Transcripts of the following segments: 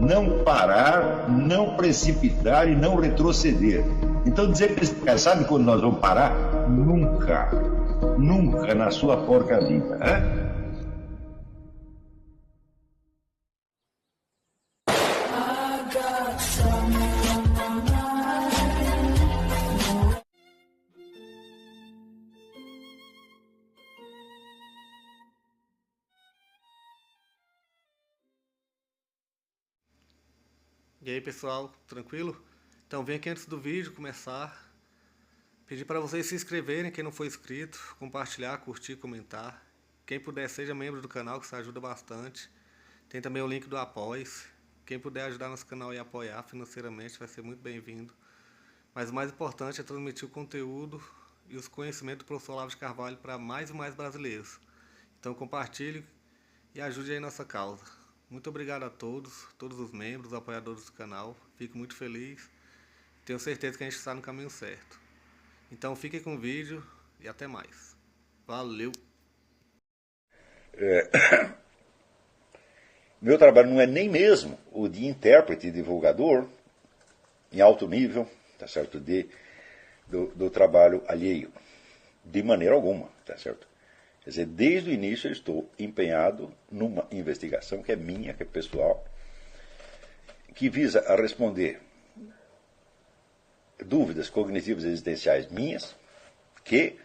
não parar, não precipitar e não retroceder. Então dizer para esse cara, sabe quando nós vamos parar? Nunca. Nunca na sua porca vida. Né? E aí pessoal, tranquilo? Então vem aqui antes do vídeo começar, pedir para vocês se inscreverem, quem não for inscrito, compartilhar, curtir, comentar. Quem puder seja membro do canal, que isso ajuda bastante. Tem também o link do Apoia-se. Quem puder ajudar nosso canal e apoiar financeiramente vai ser muito bem-vindo. Mas o mais importante é transmitir o conteúdo e os conhecimentos do professor Olavo de Carvalho para mais e mais brasileiros. Então compartilhe e ajude aí nossa causa. Muito obrigado a todos os membros, apoiadores do canal. Fico muito feliz. Tenho certeza que a gente está no caminho certo. Então fiquem com o vídeo e até mais. Valeu! Meu trabalho não é nem mesmo o de intérprete e divulgador em alto nível, tá certo, do trabalho alheio. De maneira alguma, tá certo? Quer dizer, desde o início eu estou empenhado numa investigação que é minha, que é pessoal, que visa a responder dúvidas cognitivas existenciais minhas, que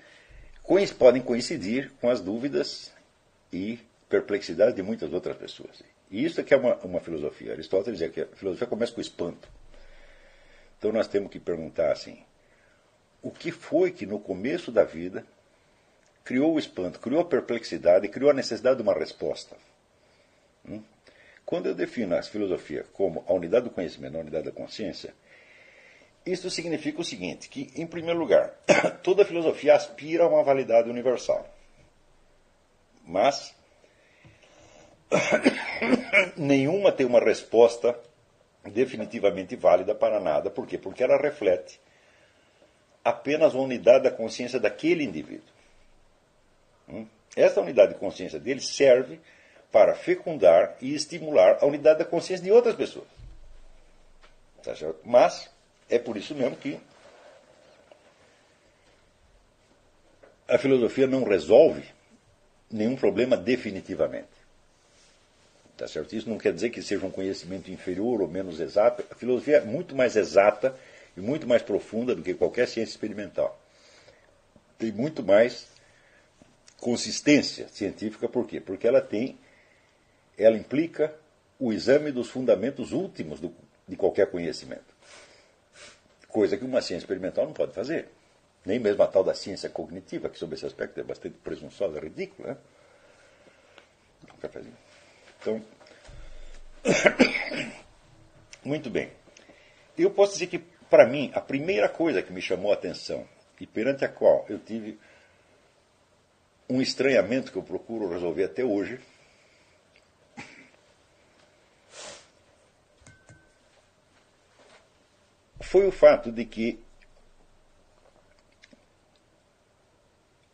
podem coincidir com as dúvidas e perplexidades de muitas outras pessoas. E isso é que é uma filosofia. Aristóteles dizia que a filosofia começa com o espanto. Então nós temos que perguntar assim, o que foi que no começo da vida criou o espanto, criou a perplexidade, criou a necessidade de uma resposta? Quando eu defino a filosofia como a unidade do conhecimento, a unidade da consciência, isso significa o seguinte, que, em primeiro lugar, toda filosofia aspira a uma validade universal. Mas nenhuma tem uma resposta definitivamente válida para nada. Por quê? Porque ela reflete apenas a unidade da consciência daquele indivíduo. Essa unidade de consciência dele serve para fecundar e estimular a unidade da consciência de outras pessoas. Tá certo? Mas é por isso mesmo que a filosofia não resolve nenhum problema definitivamente. Tá certo? Isso não quer dizer que seja um conhecimento inferior ou menos exato. A filosofia é muito mais exata e muito mais profunda do que qualquer ciência experimental. Tem muito mais consistência científica. Por quê? Porque ela implica o exame dos fundamentos últimos de qualquer conhecimento. Coisa que uma ciência experimental não pode fazer. Nem mesmo a tal da ciência cognitiva, que sob esse aspecto é bastante presunçosa, ridícula. Né? Então, muito bem. Eu posso dizer que, para mim, a primeira coisa que me chamou a atenção, e perante a qual eu tive um estranhamento que eu procuro resolver até hoje, foi o fato de que,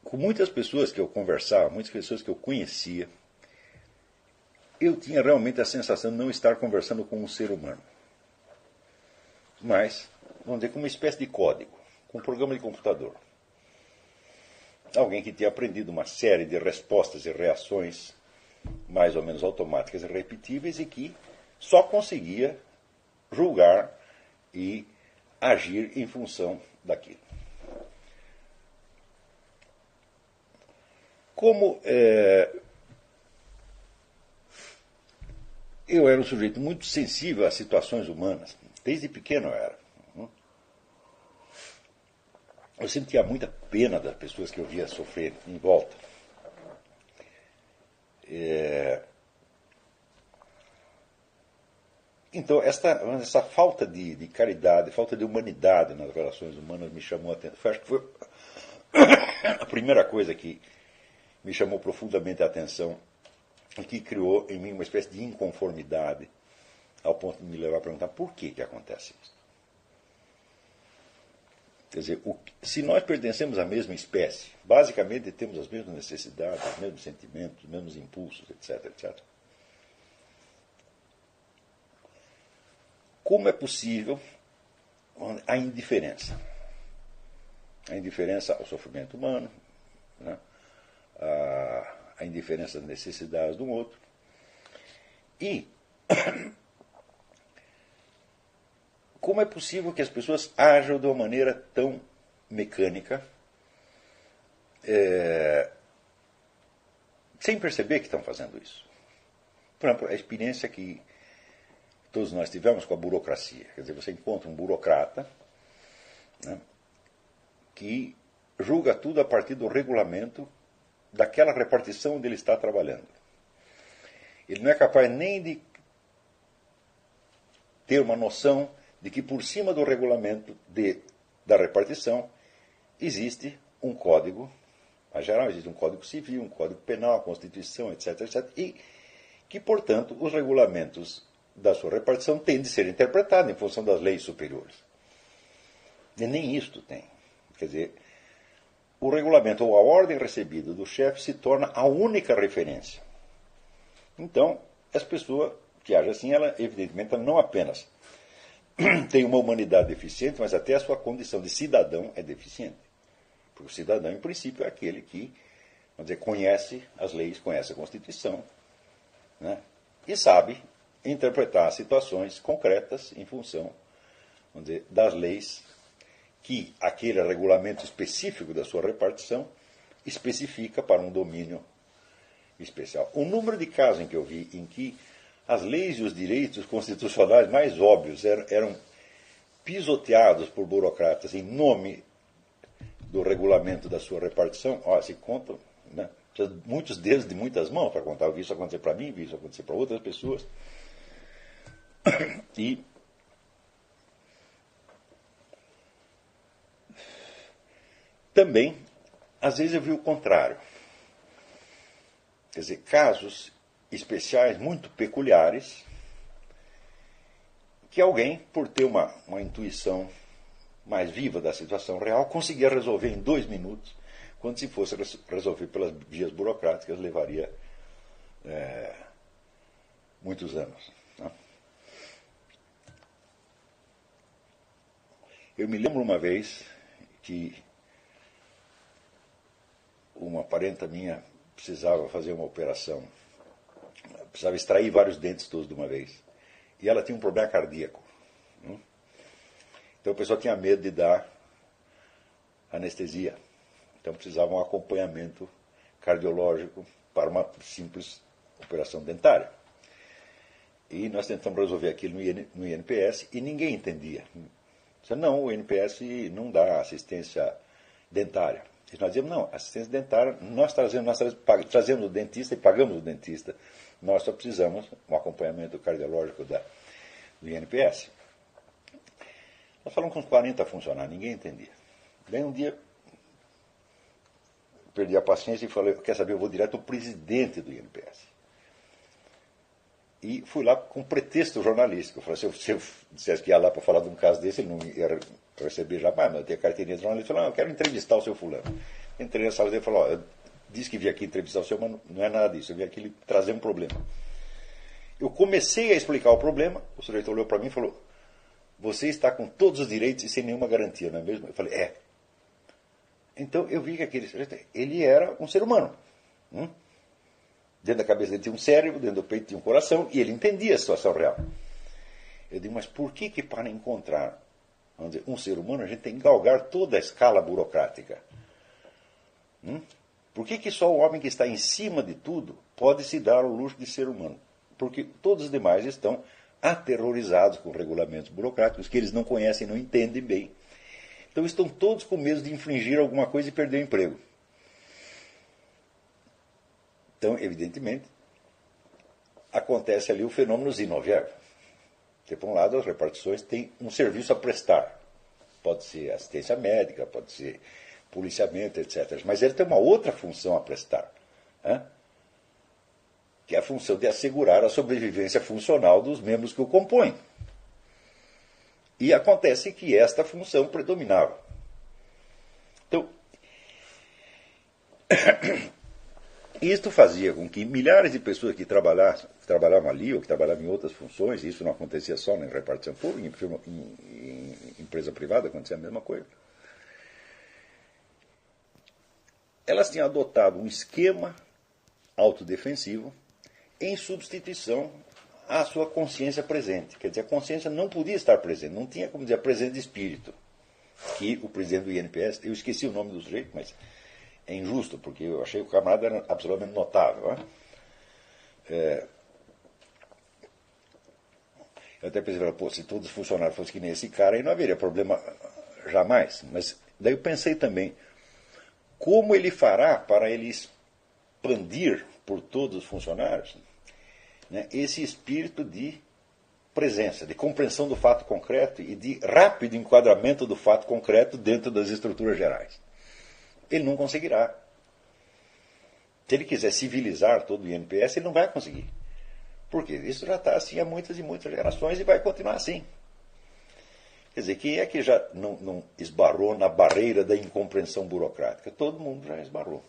com muitas pessoas que eu conversava, muitas pessoas que eu conhecia, eu tinha realmente a sensação de não estar conversando com um ser humano. Mas, vamos dizer, com uma espécie de código, com um programa de computador. Alguém que tinha aprendido uma série de respostas e reações mais ou menos automáticas e repetíveis e que só conseguia julgar e agir em função daquilo. Como eu era um sujeito muito sensível às situações humanas, desde pequeno eu era. Eu sempre tinha muita pena das pessoas que eu via sofrer em volta. Então, essa falta de caridade, falta de humanidade nas relações humanas me chamou a atenção. Acho que foi a primeira coisa que me chamou profundamente a atenção e que criou em mim uma espécie de inconformidade, ao ponto de me levar a perguntar por que acontece isso. Quer dizer, se nós pertencemos à mesma espécie, basicamente temos as mesmas necessidades, os mesmos sentimentos, os mesmos impulsos, etc., etc. como é possível a indiferença. A indiferença ao sofrimento humano, né? A indiferença às necessidades do outro. E como é possível que as pessoas ajam de uma maneira tão mecânica, sem perceber que estão fazendo isso. Por exemplo, a experiência que todos nós tivemos com a burocracia. Quer dizer, você encontra um burocrata, né, que julga tudo a partir do regulamento daquela repartição onde ele está trabalhando. Ele não é capaz nem de ter uma noção de que por cima do regulamento da repartição existe um código, em geral existe um código civil, um código penal, a Constituição, etc., etc., e que, portanto, os regulamentos da sua repartição têm de ser interpretados em função das leis superiores. E nem isto tem. Quer dizer, o regulamento ou a ordem recebida do chefe se torna a única referência. Então, essa pessoa que age assim, ela, evidentemente, não apenas tem uma humanidade deficiente, mas até a sua condição de cidadão é deficiente. Porque o cidadão, em princípio, é aquele que, vamos dizer, conhece as leis, conhece a Constituição, né, e sabe interpretar situações concretas em função, vamos dizer, das leis que aquele regulamento específico da sua repartição especifica para um domínio especial. O número de casos em que eu vi em que as leis e os direitos constitucionais mais óbvios eram pisoteados por burocratas em nome do regulamento da sua repartição, se contam, né? Muitos dedos de muitas mãos para contar. Eu vi isso acontecer para mim, vi isso acontecer para outras pessoas. E também, às vezes eu vi o contrário. Quer dizer, casos especiais muito peculiares que alguém, por ter uma intuição mais viva da situação real, conseguia resolver em 2 minutos, quando se fosse resolver pelas vias burocráticas levaria muitos anos. Né? Eu me lembro uma vez que uma parenta minha precisava fazer uma operação, precisava extrair vários dentes todos de uma vez. E ela tinha um problema cardíaco. Então o pessoal tinha medo de dar anestesia. Então precisava um acompanhamento cardiológico para uma simples operação dentária. E nós tentamos resolver aquilo no INPS e ninguém entendia. Não, o INPS não dá assistência dentária. E nós dizíamos, não, assistência dentária, nós trazemos o dentista e pagamos o dentista. Nós só precisamos um acompanhamento cardiológico do INPS. Nós falamos com uns 40 funcionários, ninguém entendia. Daí um dia, perdi a paciência e falei, quer saber, eu vou direto ao presidente do INPS. E fui lá com pretexto jornalístico. Eu falei, se eu dissesse que ia lá para falar de um caso desse, ele não ia receber jamais, mas eu tinha carteirinha de jornalista. Eu falei, eu quero entrevistar o seu fulano. Entrei na sala dele e falei, eu disse que vim aqui entrevistar o seu, mas não é nada disso. Eu vim aqui trazer um problema. Eu comecei a explicar o problema, o sujeito olhou para mim e falou, você está com todos os direitos e sem nenhuma garantia, não é mesmo? Eu falei, é. Então eu vi que aquele sujeito, ele era um ser humano. Dentro da cabeça dele tinha um cérebro, dentro do peito tinha um coração, e ele entendia a situação real. Eu digo, mas por que para encontrar, vamos dizer, um ser humano, a gente tem que galgar toda a escala burocrática? Por que só o homem que está em cima de tudo pode se dar o luxo de ser humano? Porque todos os demais estão aterrorizados com regulamentos burocráticos que eles não conhecem, não entendem bem. Então estão todos com medo de infringir alguma coisa e perder o emprego. Então, evidentemente, acontece ali o fenômeno Zinoviev. Porque, por um lado, as repartições têm um serviço a prestar. Pode ser assistência médica, pode ser policiamento, etc. Mas ele tem uma outra função a prestar, que é a função de assegurar a sobrevivência funcional dos membros que o compõem. E acontece que esta função predominava. Então, Isto fazia com que milhares de pessoas que trabalhavam ali ou que trabalhavam em outras funções, e isso não acontecia só em repartição pública, em empresa privada acontecia a mesma coisa, elas tinham adotado um esquema autodefensivo em substituição à sua consciência presente. Quer dizer, a consciência não podia estar presente, não tinha como dizer a presença de espírito, que o presidente do INPS, eu esqueci o nome do sujeito, mas é injusto, porque eu achei que o camarada era absolutamente notável. Eu até pensei, pô, se todos os funcionários fossem que nem esse cara, aí não haveria problema jamais. Mas daí eu pensei também, como ele fará para ele expandir por todos os funcionários, né, esse espírito de presença, de compreensão do fato concreto e de rápido enquadramento do fato concreto dentro das estruturas gerais. Ele não conseguirá. Se ele quiser civilizar todo o INPS, ele não vai conseguir. Por quê? Isso já está assim há muitas e muitas gerações e vai continuar assim. Quer dizer, quem é que já não esbarrou na barreira da incompreensão burocrática? Todo mundo já esbarrou.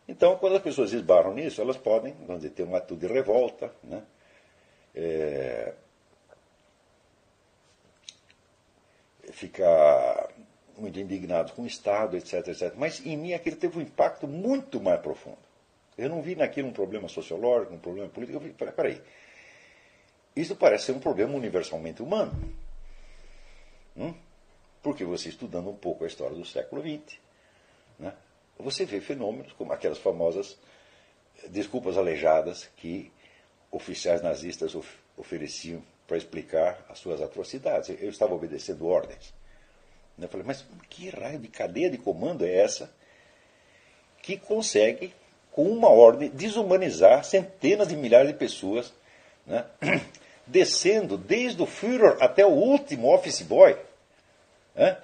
Então, quando as pessoas esbarram nisso, elas podem, vamos dizer, ter uma atitude de revolta, né? Ficar muito indignados com o Estado, etc, etc. Mas em mim aquilo teve um impacto muito mais profundo. Eu não vi naquilo um problema sociológico, um problema político. Eu falei, peraí, isso parece ser um problema universalmente humano. Porque você, estudando um pouco a história do século XX, né, você vê fenômenos como aquelas famosas desculpas aleijadas que oficiais nazistas ofereciam para explicar as suas atrocidades. Eu estava obedecendo ordens. Eu falei, mas que raio de cadeia de comando é essa que consegue, com uma ordem, desumanizar centenas de milhares de pessoas, né, descendo desde o Führer até o último office boy? Né?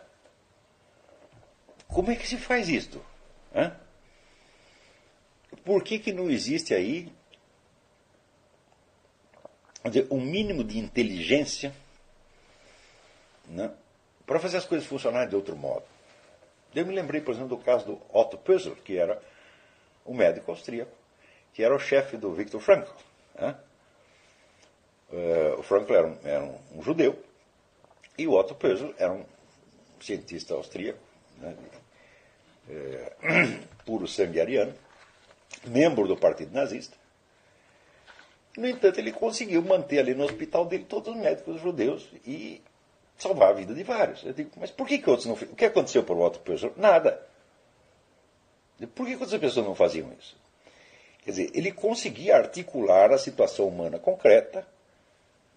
Como é que se faz isto? Né? Por que não existe aí um mínimo de inteligência, né, para fazer as coisas funcionarem de outro modo? Eu me lembrei, por exemplo, do caso do Otto Pösl, que era um médico austríaco, que era o chefe do Viktor Frankl. Né? O Frankl era um judeu, e o Otto Pösl era um cientista austríaco, né, puro sangue ariano, membro do Partido Nazista. No entanto, ele conseguiu manter ali no hospital dele todos os médicos judeus e salvar a vida de vários. Eu digo, mas por que outros não fizeram? O que aconteceu por Otto Pösl? Nada. Por que outras pessoas não faziam isso? Quer dizer, ele conseguia articular a situação humana concreta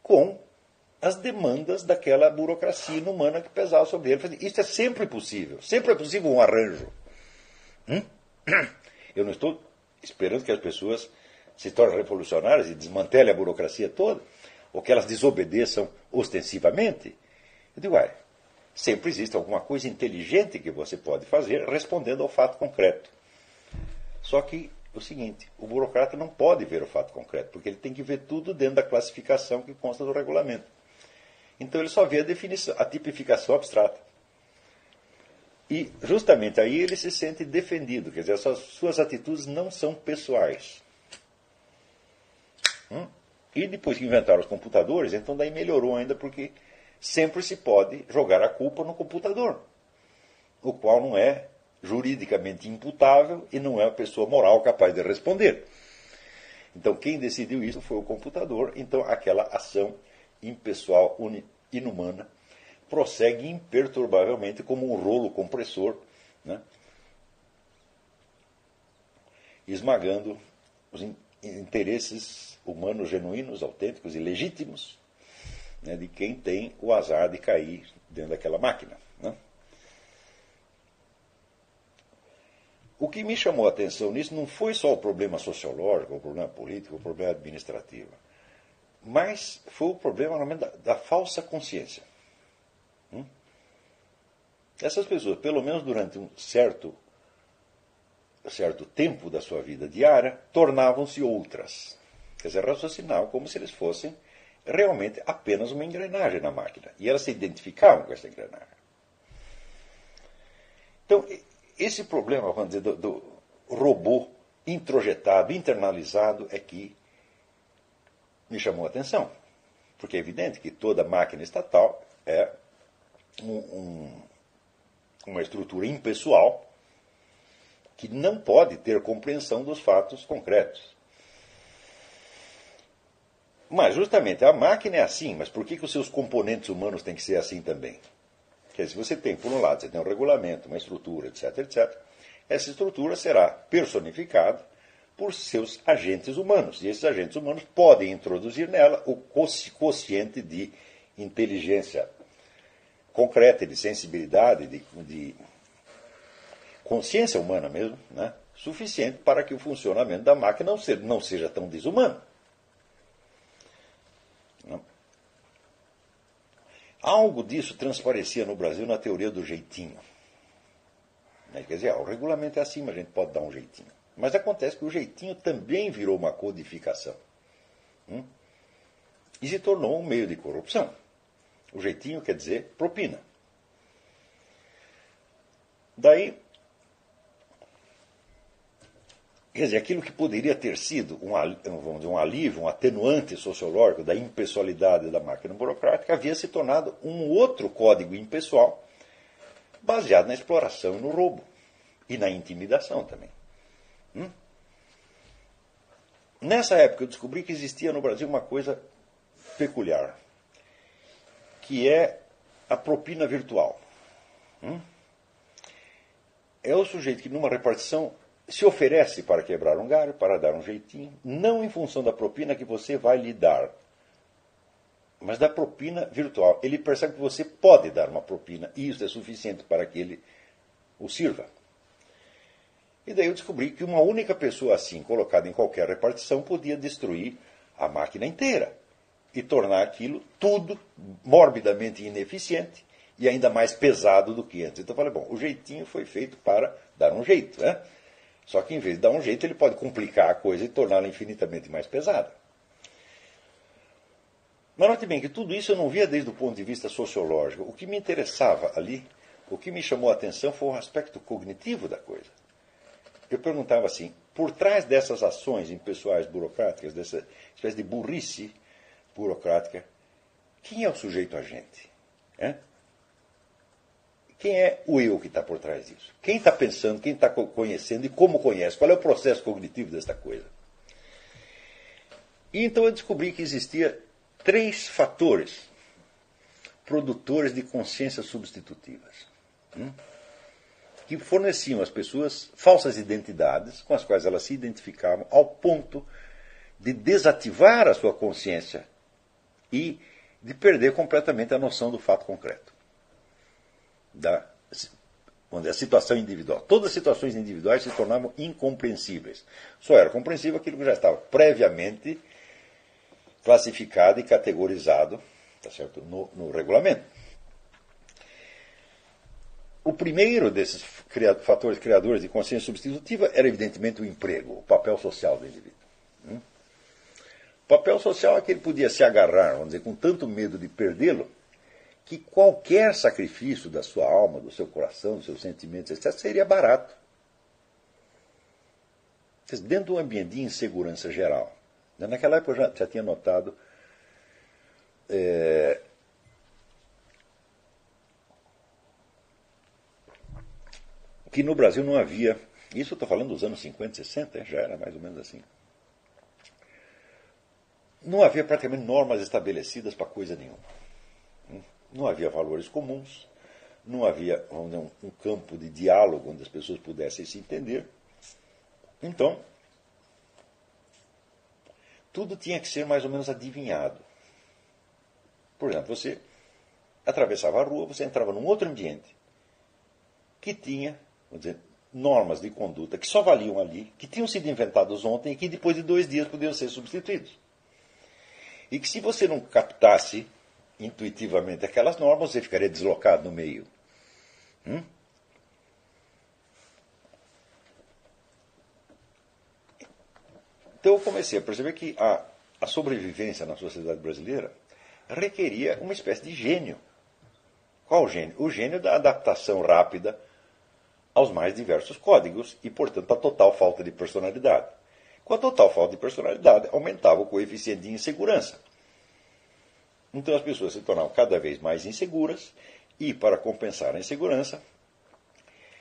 com as demandas daquela burocracia inumana que pesava sobre ele. Isso é sempre possível um arranjo. Eu não estou esperando que as pessoas se tornem revolucionárias e desmantelem a burocracia toda, ou que elas desobedeçam ostensivamente. Eu digo, sempre existe alguma coisa inteligente que você pode fazer respondendo ao fato concreto. Só que o seguinte, o burocrata não pode ver o fato concreto, porque ele tem que ver tudo dentro da classificação que consta do regulamento. Então ele só vê a definição, a tipificação abstrata. E justamente aí ele se sente defendido, quer dizer, as suas atitudes não são pessoais. E depois que inventaram os computadores, então daí melhorou ainda, porque sempre se pode jogar a culpa no computador, o qual não é juridicamente imputável e não é a pessoa moral capaz de responder. Então quem decidiu isso foi o computador, então aquela ação impessoal, inumana, prossegue imperturbavelmente como um rolo compressor, né, esmagando os interesses humanos genuínos, autênticos e legítimos, né, de quem tem o azar de cair dentro daquela máquina. Né? O que me chamou a atenção nisso não foi só o problema sociológico, o problema político, o problema administrativo, mas foi o problema realmente da falsa consciência. Essas pessoas, pelo menos durante um certo tempo da sua vida diária, tornavam-se outras. Quer dizer, raciocinavam como se eles fossem realmente apenas uma engrenagem na máquina. E elas se identificavam com essa engrenagem. Então, esse problema, vamos dizer, do robô introjetado, internalizado, é que me chamou a atenção. Porque é evidente que toda máquina estatal é uma estrutura impessoal que não pode ter compreensão dos fatos concretos. Mas justamente a máquina é assim, mas por que os seus componentes humanos têm que ser assim também? Quer dizer, se você tem, por um lado, você tem um regulamento, uma estrutura, etc., etc., essa estrutura será personificada por seus agentes humanos. E esses agentes humanos podem introduzir nela o quociente de inteligência concreta, de sensibilidade, de consciência humana mesmo, né? Suficiente para que o funcionamento da máquina não seja tão desumano. Não. Algo disso transparecia no Brasil na teoria do jeitinho. Quer dizer, o regulamento é assim, mas a gente pode dar um jeitinho. Mas acontece que o jeitinho também virou uma codificação. E se tornou um meio de corrupção. O jeitinho quer dizer propina. Daí, quer dizer, aquilo que poderia ter sido um alívio, um atenuante sociológico da impessoalidade da máquina burocrática, havia se tornado um outro código impessoal, baseado na exploração e no roubo. E na intimidação também. Nessa época eu descobri que existia no Brasil uma coisa peculiar, que é a propina virtual. É o sujeito que numa repartição se oferece para quebrar um galho, para dar um jeitinho, não em função da propina que você vai lhe dar, mas da propina virtual. Ele percebe que você pode dar uma propina e isso é suficiente para que ele o sirva. E daí eu descobri que uma única pessoa assim, colocada em qualquer repartição, podia destruir a máquina inteira e tornar aquilo tudo morbidamente ineficiente e ainda mais pesado do que antes. Então eu falei, bom, o jeitinho foi feito para dar um jeito, né? Só que em vez de dar um jeito, ele pode complicar a coisa e torná-la infinitamente mais pesada. Mas note bem que tudo isso eu não via desde o ponto de vista sociológico. O que me interessava ali, o que me chamou a atenção foi o aspecto cognitivo da coisa. Eu perguntava assim, por trás dessas ações impessoais burocráticas, dessa espécie de burrice burocrática, quem é o sujeito agente? Quem é o eu que está por trás disso? Quem está pensando, quem está conhecendo e como conhece? Qual é o processo cognitivo desta coisa? E então eu descobri que existia 3 fatores produtores de consciências substitutivas. Que forneciam às pessoas falsas identidades com as quais elas se identificavam ao ponto de desativar a sua consciência e de perder completamente a noção do fato concreto. Da situação individual. Todas as situações individuais se tornavam incompreensíveis. Só era compreensível aquilo que já estava previamente classificado e categorizado, tá certo? No regulamento. O primeiro desses fatores criadores de consciência substitutiva era, evidentemente, o emprego, o papel social do indivíduo. O papel social é que ele podia se agarrar, vamos dizer, com tanto medo de perdê-lo, que qualquer sacrifício da sua alma, do seu coração, dos seus sentimentos, etc., seria barato. Dentro de um ambiente de insegurança geral. Naquela época eu já tinha notado que no Brasil não havia, isso eu estou falando dos anos 50, 60, já era mais ou menos assim. Não havia praticamente normas estabelecidas para coisa nenhuma. Não havia valores comuns, não havia um campo de diálogo onde as pessoas pudessem se entender. Então, tudo tinha que ser mais ou menos adivinhado. Por exemplo, você atravessava a rua, você entrava num outro ambiente que tinha, vamos dizer, normas de conduta que só valiam ali, que tinham sido inventados ontem e que depois de 2 dias podiam ser substituídos. E que se você não captasse intuitivamente aquelas normas, você ficaria deslocado no meio. Então eu comecei a perceber que a sobrevivência na sociedade brasileira requeria uma espécie de gênio. Qual gênio? O gênio da adaptação rápida aos mais diversos códigos e, portanto, à total falta de personalidade. Com a total falta de personalidade, aumentava o coeficiente de insegurança. Então as pessoas se tornavam cada vez mais inseguras e, para compensar a insegurança,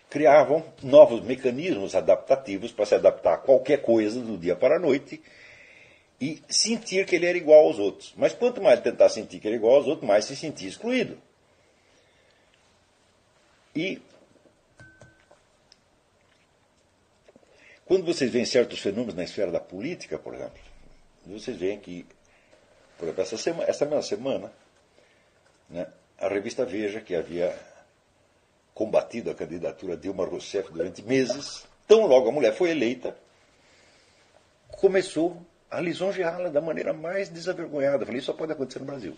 criavam novos mecanismos adaptativos para se adaptar a qualquer coisa do dia para a noite e sentir que ele era igual aos outros. Mas quanto mais ele tentar sentir que ele era igual aos outros, mais se sentia excluído. E quando vocês veem certos fenômenos na esfera da política, por exemplo, vocês veem que, por exemplo, essa mesma semana, né, a revista Veja, que havia combatido a candidatura de Dilma Rousseff durante meses, tão logo a mulher foi eleita, começou a lisonjeá-la da maneira mais desavergonhada. Eu falei, isso só pode acontecer no Brasil.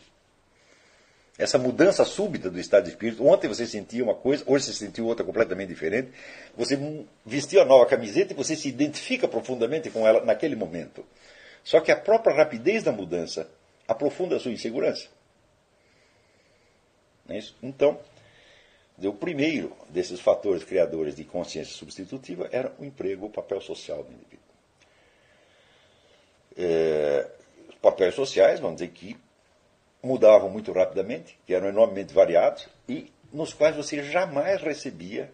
Essa mudança súbita do estado de espírito. Ontem você sentia uma coisa, hoje você sentiu outra completamente diferente. Você vestiu a nova camiseta e você se identifica profundamente com ela naquele momento. Só que a própria rapidez da mudança aprofunda a sua insegurança. Não é isso? Então, o primeiro desses fatores criadores de consciência substitutiva era o emprego, o papel social do indivíduo. Os papéis sociais, vamos dizer que mudavam muito rapidamente, que eram enormemente variados, e nos quais você jamais recebia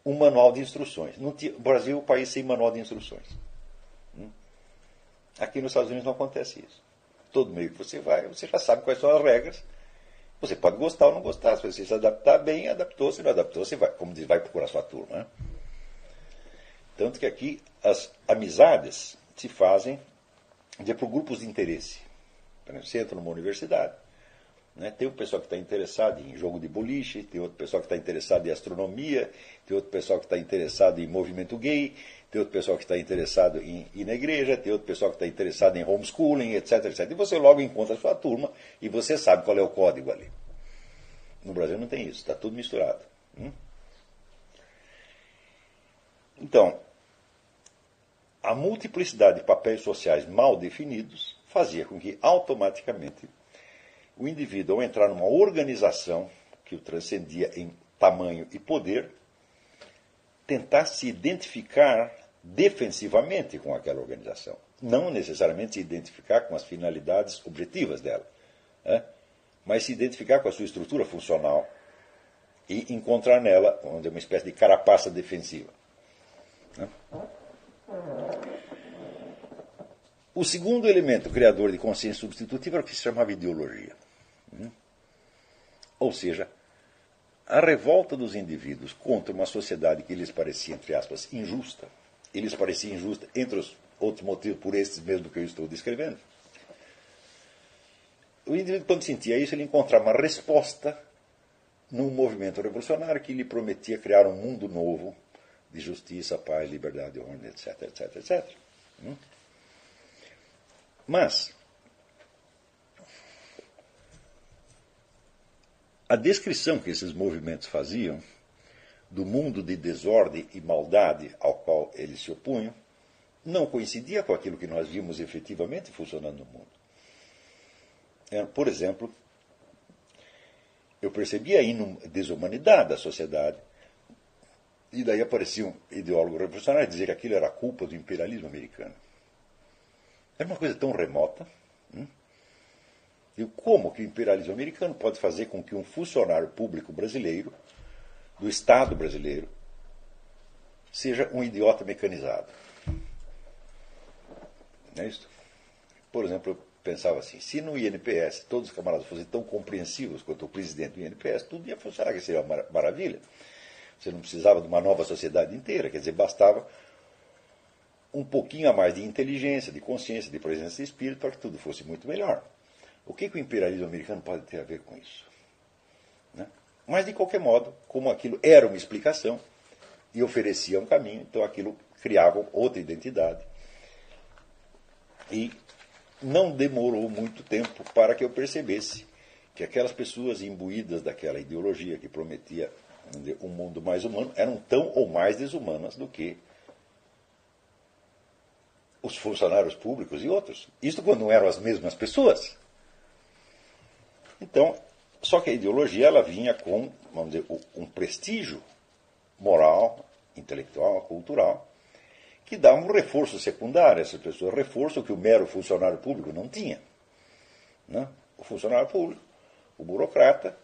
um manual de instruções. No Brasil, o país sem manual de instruções. Aqui nos Estados Unidos não acontece isso. Todo meio que você vai, você já sabe quais são as regras. Você pode gostar ou não gostar. Se você se adaptar bem, adaptou. Se não adaptou, você vai, como diz, vai procurar sua turma. Né? Tanto que aqui as amizades se fazem por grupos de interesse. Você entra numa universidade, né? Tem um pessoal que está interessado em jogo de boliche, tem outro pessoal que está interessado em astronomia, tem outro pessoal que está interessado em movimento gay, tem outro pessoal que está interessado em ir na igreja, tem outro pessoal que está interessado em homeschooling, etc, etc. E você logo encontra a sua turma e você sabe qual é o código ali. No Brasil não tem isso, está tudo misturado. Então, a multiplicidade de papéis sociais mal definidos fazia com que, automaticamente, o indivíduo, ao entrar numa organização que o transcendia em tamanho e poder, tentasse se identificar defensivamente com aquela organização. Não necessariamente se identificar com as finalidades objetivas dela, né? Mas se identificar com a sua estrutura funcional e encontrar nela uma espécie de carapaça defensiva. Né? O segundo elemento criador de consciência substitutiva era o que se chamava ideologia. Ou seja, a revolta dos indivíduos contra uma sociedade que lhes parecia, entre aspas, injusta, e lhes parecia injusta, entre os outros motivos, por estes mesmo que eu estou descrevendo. O indivíduo, quando sentia isso, ele encontrava uma resposta num movimento revolucionário que lhe prometia criar um mundo novo de justiça, paz, liberdade, ordem, etc, etc, etc. Mas a descrição que esses movimentos faziam do mundo de desordem e maldade ao qual eles se opunham não coincidia com aquilo que nós vimos efetivamente funcionando no mundo. Por exemplo, eu percebia a desumanidade da sociedade, e daí aparecia um ideólogo revolucionário dizer que aquilo era culpa do imperialismo americano. Era uma coisa tão remota. E como que o imperialismo americano pode fazer com que um funcionário público brasileiro, do Estado brasileiro, seja um idiota mecanizado? Não é isso? Por exemplo, eu pensava assim, se no INPS todos os camaradas fossem tão compreensivos quanto o presidente do INPS, tudo ia funcionar, que seria uma maravilha. Você não precisava de uma nova sociedade inteira, quer dizer, bastava um pouquinho a mais de inteligência, de consciência, de presença de espírito para que tudo fosse muito melhor. O que o imperialismo americano pode ter a ver com isso? Né? Mas, de qualquer modo, como aquilo era uma explicação e oferecia um caminho, então aquilo criava outra identidade. E não demorou muito tempo para que eu percebesse que aquelas pessoas imbuídas daquela ideologia que prometia um mundo mais humano eram tão ou mais desumanas do que os funcionários públicos e outros. Isso quando não eram as mesmas pessoas. Então, só que a ideologia ela vinha com, vamos dizer, um prestígio moral intelectual, cultural, que dá um reforço secundário a essas pessoas, reforço que o mero funcionário público não tinha. Né? O funcionário público, o burocrata,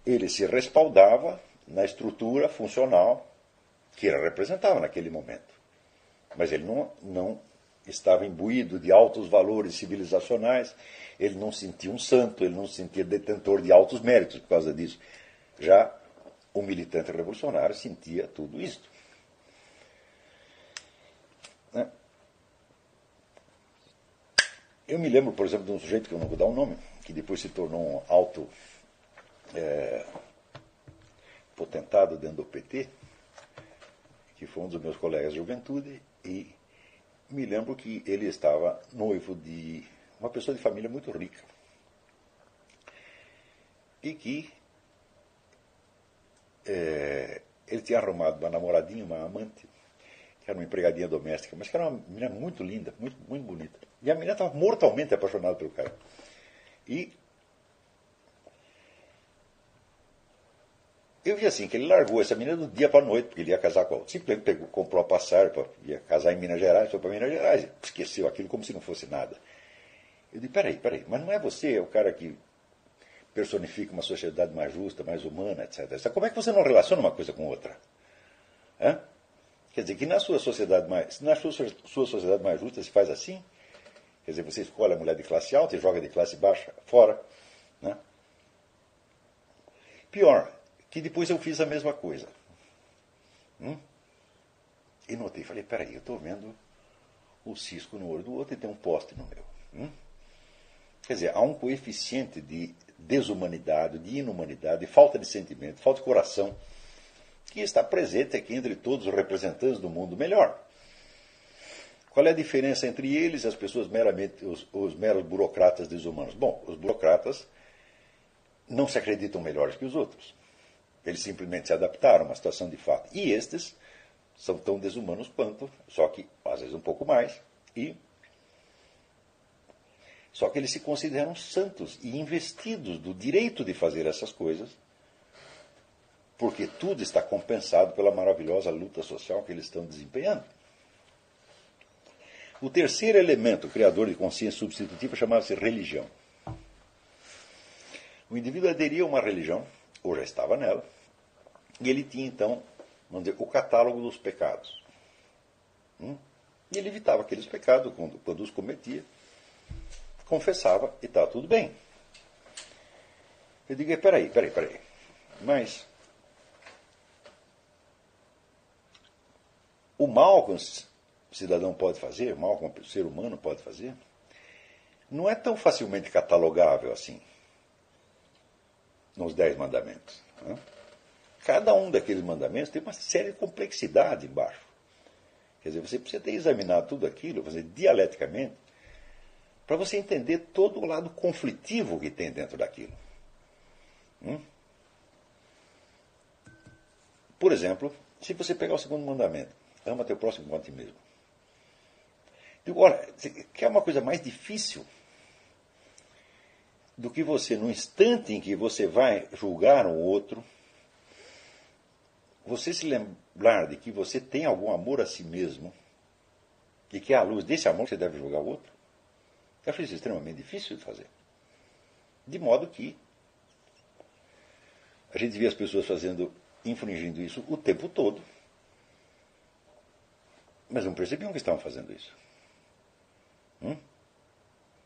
ele se respaldava na estrutura funcional que ele representava naquele momento. Mas ele não estava imbuído de altos valores civilizacionais, ele não se sentia um santo, ele não se sentia detentor de altos méritos por causa disso. Já o militante revolucionário sentia tudo isto. Eu me lembro, por exemplo, de um sujeito que eu não vou dar o nome, que depois se tornou um alto potentado dentro do PT, que foi um dos meus colegas de juventude, e me lembro que ele estava noivo de uma pessoa de família muito rica. E que ele tinha arrumado uma namoradinha, uma amante, que era uma empregadinha doméstica, mas que era uma menina muito linda, muito, muito bonita. E a menina estava mortalmente apaixonada pelo cara. E eu vi assim, que ele largou essa menina do dia para a noite, porque ele ia casar com ela. Simplesmente comprou a passagem, ia casar em Minas Gerais, foi para Minas Gerais, esqueceu aquilo como se não fosse nada. Eu disse, peraí, mas não é você, o cara que personifica uma sociedade mais justa, mais humana, etc. Como é que você não relaciona uma coisa com outra? Hã? Quer dizer, que na sua sociedade mais justa se faz assim? Quer dizer, você escolhe a mulher de classe alta e joga de classe baixa fora. Né? Pior, que depois eu fiz a mesma coisa. E notei, falei, peraí, eu estou vendo o cisco no olho do outro e tem um poste no meu. Quer dizer, há um coeficiente de desumanidade, de inumanidade, de falta de sentimento, falta de coração, que está presente aqui entre todos os representantes do mundo melhor. Qual é a diferença entre eles e as pessoas meramente, os meros burocratas desumanos? Bom, os burocratas não se acreditam melhores que os outros. Eles simplesmente se adaptaram a uma situação de fato. E estes são tão desumanos quanto, só que às vezes um pouco mais, só que eles se consideram santos e investidos do direito de fazer essas coisas, porque tudo está compensado pela maravilhosa luta social que eles estão desempenhando. O terceiro elemento criador de consciência substitutiva chamava-se religião. O indivíduo aderia a uma religião, ou já estava nela, e ele tinha então, vamos dizer, o catálogo dos pecados. E ele evitava aqueles pecados quando os cometia, confessava e estava tudo bem. Eu digo, peraí, mas o mal que um cidadão pode fazer, o mal que um ser humano pode fazer, não é tão facilmente catalogável assim nos 10 mandamentos. Cada um daqueles mandamentos tem uma série de complexidade embaixo. Quer dizer, você precisa ter examinado tudo aquilo, fazer dialeticamente, para você entender todo o lado conflitivo que tem dentro daquilo. Por exemplo, se você pegar o segundo mandamento, ama teu próximo como a ti mesmo. Digo, olha, quer uma coisa mais difícil do que você, no instante em que você vai julgar um outro, você se lembrar de que você tem algum amor a si mesmo e que é à luz desse amor que você deve julgar o outro? Eu acho isso extremamente difícil de fazer. De modo que a gente vê as pessoas infringindo isso o tempo todo, mas não percebiam que estavam fazendo isso.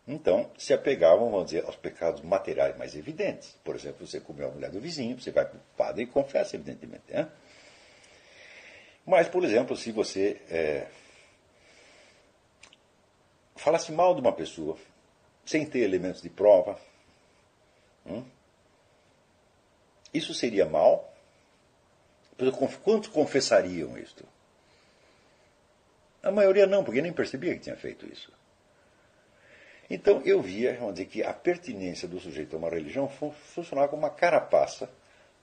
Então, se apegavam, vamos dizer, aos pecados materiais mais evidentes. Por exemplo, você comeu a mulher do vizinho, você vai para o padre e confessa, evidentemente. Mas, por exemplo, se você falasse mal de uma pessoa, sem ter elementos de prova, isso seria mal? Quantos confessariam isto? A maioria não, porque nem percebia que tinha feito isso. Então eu via, vamos dizer, que a pertinência do sujeito a uma religião funcionava como uma carapaça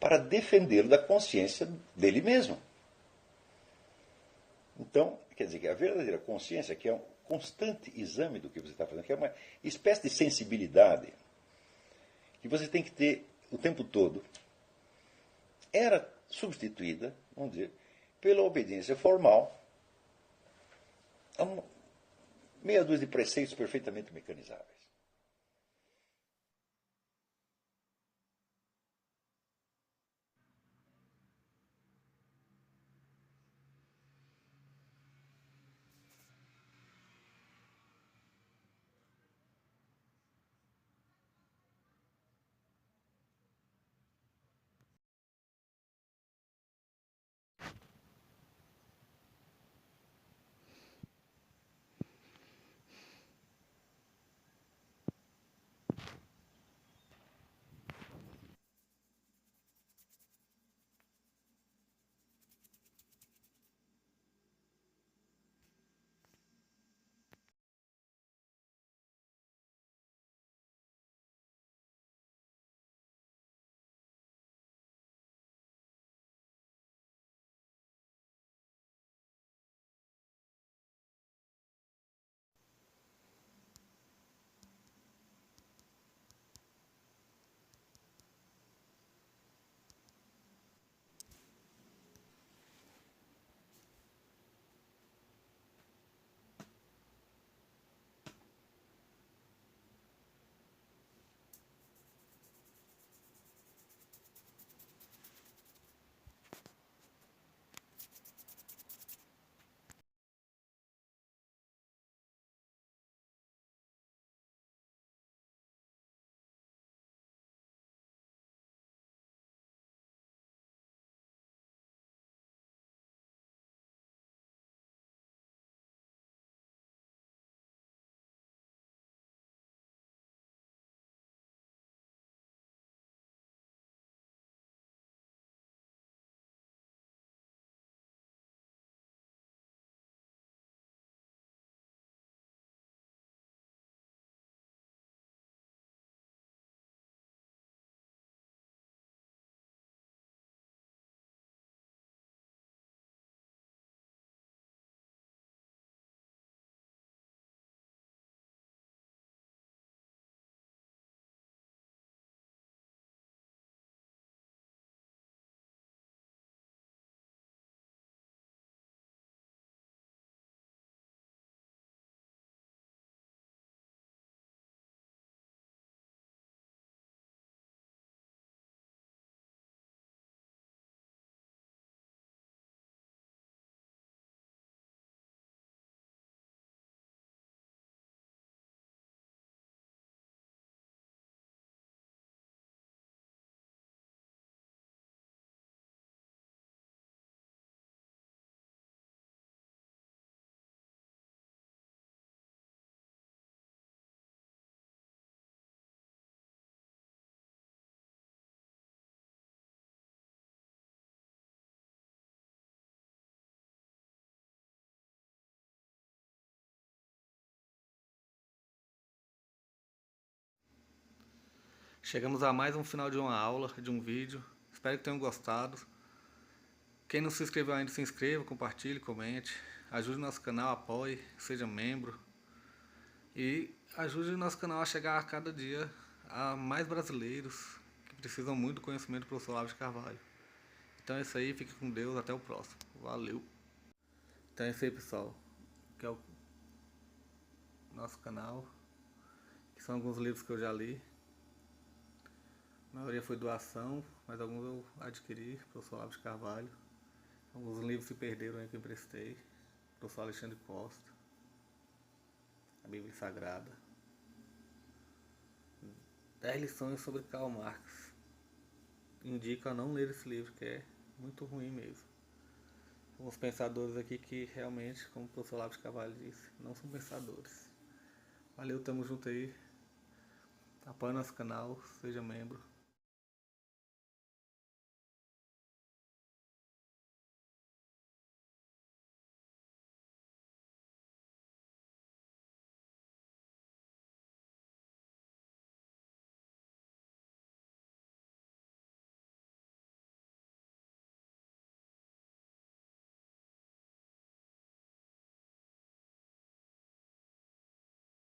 para defendê-lo da consciência dele mesmo. Então, quer dizer que a verdadeira consciência, que é um constante exame do que você está fazendo, que é uma espécie de sensibilidade que você tem que ter o tempo todo, era substituída, vamos dizer, pela obediência formal a meia dúzia de preceitos perfeitamente mecanizáveis. Chegamos a mais um final de uma aula, de um vídeo. Espero que tenham gostado. Quem não se inscreveu ainda, se inscreva, compartilhe, comente. Ajude o nosso canal, apoie, seja membro. E ajude o nosso canal a chegar a cada dia a mais brasileiros que precisam muito do conhecimento do professor Olavo de Carvalho. Então é isso aí, fique com Deus, até o próximo. Valeu! Então é isso aí, pessoal. Que é o nosso canal. Que são alguns livros que eu já li. A maioria foi doação, mas alguns eu adquiri, professor Olavo de Carvalho. Alguns livros se perderam aí que eu emprestei, professor Alexandre Costa, a Bíblia Sagrada. 10 lições sobre Karl Marx. Indico a não ler esse livro, que é muito ruim mesmo. Alguns pensadores aqui que realmente, como o professor Olavo de Carvalho disse, não são pensadores. Valeu, tamo junto aí. Apoie nosso canal, seja membro.